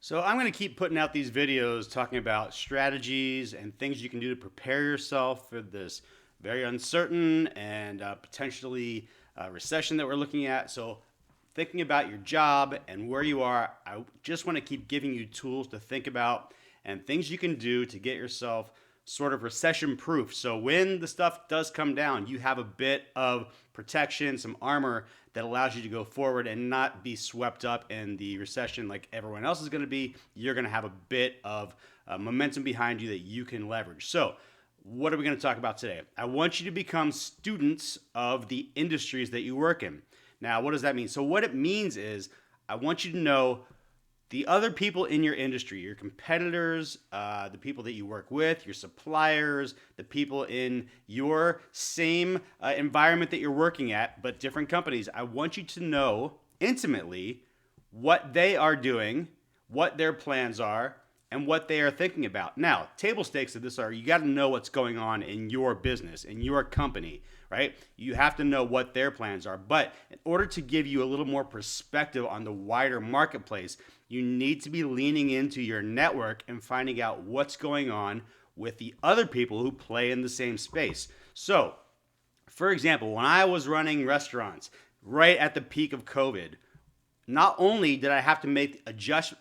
So I'm going to keep putting out these videos talking about strategies and things you can do to prepare yourself for this very uncertain and potentially recession that we're looking at. So thinking about your job and where you are, I just want to keep giving you tools to think about and things you can do to get yourself sort of recession proof. So when the stuff does come down, you have a bit of protection, some armor that allows you to go forward and not be swept up in the recession like everyone else is going to be. You're going to have a bit of momentum behind you that you can leverage. So what are we going to talk about today? I want you to become students of the industries that you work in. Now, what does that mean? So what it means is I want you to know the other people in your industry, your competitors, the people that you work with, your suppliers, the people in your same environment that you're working at, but different companies. I want you to know intimately what they are doing, what their plans are, and what they are thinking about. Now, table stakes of this are you got to know what's going on in your business, in your company, right? You have to know what their plans are. But in order to give you a little more perspective on the wider marketplace, you need to be leaning into your network and finding out what's going on with the other people who play in the same space. So, for example, when I was running restaurants right at the peak of COVID, not only did I have to make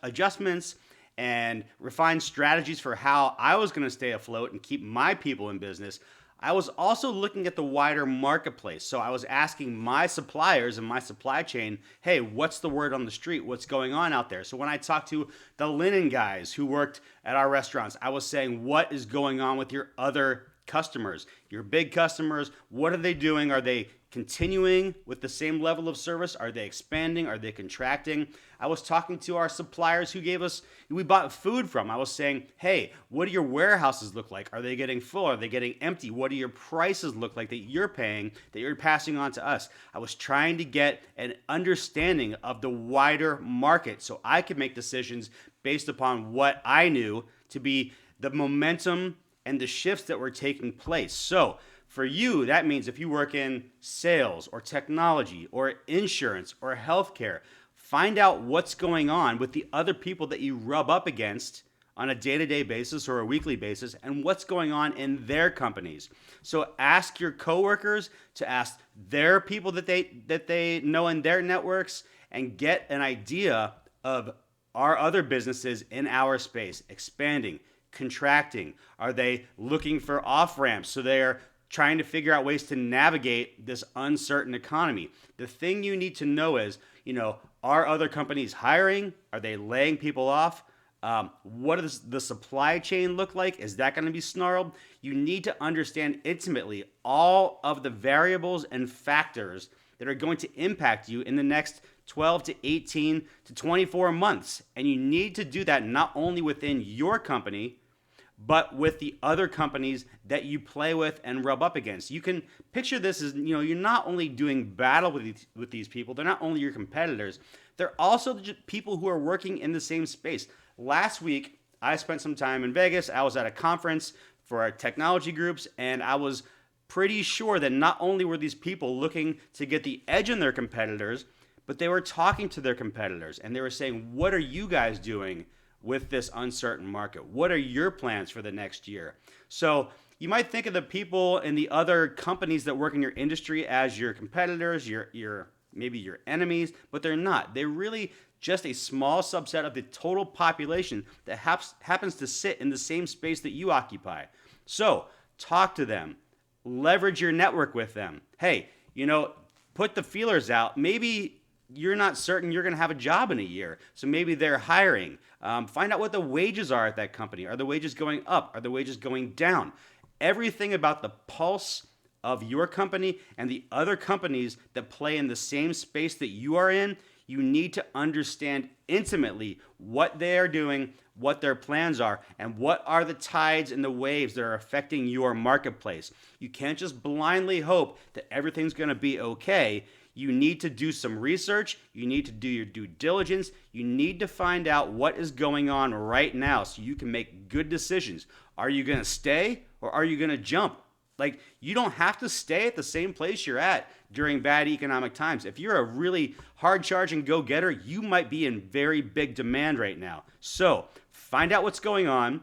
adjustments and refine strategies for how I was going to stay afloat and keep my people in business, I was also looking at the wider marketplace. So I was asking my suppliers and my supply chain, hey, what's the word on the street? What's going on out there? So when I talked to the linen guys who worked at our restaurants, I was saying, what is going on with your other customers, your big customers? What are they doing? Are they continuing with the same level of service? Are they expanding? Are they contracting? I was talking to our suppliers who we bought food from. I was saying, hey, what do your warehouses look like? Are they getting full? Are they getting empty? What do your prices look like that you're paying, that you're passing on to us? I was trying to get an understanding of the wider market so I could make decisions based upon what I knew to be the momentum and the shifts that were taking place. So for you, that means if you work in sales or technology or insurance or healthcare, find out what's going on with the other people that you rub up against on a day-to-day basis or a weekly basis and what's going on in their companies. So ask your coworkers to ask their people that they know in their networks and get an idea of our other businesses in our space expanding, contracting. Are they looking for off-ramps? So they're trying to figure out ways to navigate this uncertain economy. The thing you need to know is, are other companies hiring? Are they laying people off? What does the supply chain look like? Is that going to be snarled? You need to understand intimately all of the variables and factors that are going to impact you in the next 12 to 18 to 24 months. And you need to do that not only within your company, but with the other companies that you play with and rub up against. You can picture this as, you're not only doing battle with these people, they're not only your competitors, they're also the people who are working in the same space. Last week, I spent some time in Vegas. I was at a conference for our technology groups, and I was pretty sure that not only were these people looking to get the edge on their competitors, but they were talking to their competitors, and they were saying, what are you guys doing with this uncertain market? What are your plans for the next year? So you might think of the people in the other companies that work in your industry as your competitors, maybe your enemies, but they're not. They're really just a small subset of the total population that happens to sit in the same space that you occupy. So talk to them, leverage your network with them. Hey, put the feelers out. Maybe you're not certain you're going to have a job in a year. So maybe they're hiring. Find out what the wages are at that company. Are the wages going up? Are the wages going down? Everything about the pulse of your company and the other companies that play in the same space that you are in, you need to understand intimately what they are doing, what their plans are, and what are the tides and the waves that are affecting your marketplace. You can't just blindly hope that everything's going to be okay. You need to do some research. You need to do your due diligence. You need to find out what is going on right now so you can make good decisions. Are you going to stay or are you going to jump? Like, you don't have to stay at the same place you're at during bad economic times. If you're a really hard charging go getter, you might be in very big demand right now. So find out what's going on,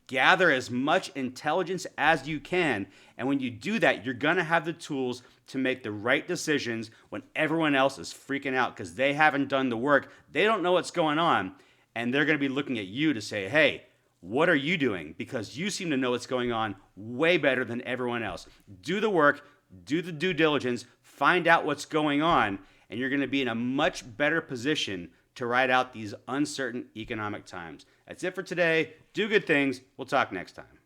gather as much intelligence as you can. And when you do that, you're going to have the tools to make the right decisions when everyone else is freaking out because they haven't done the work. They don't know what's going on. And they're going to be looking at you to say, hey, what are you doing? Because you seem to know what's going on way better than everyone else. Do the work, do the due diligence, find out what's going on, and you're going to be in a much better position to ride out these uncertain economic times. That's it for today. Do good things. We'll talk next time.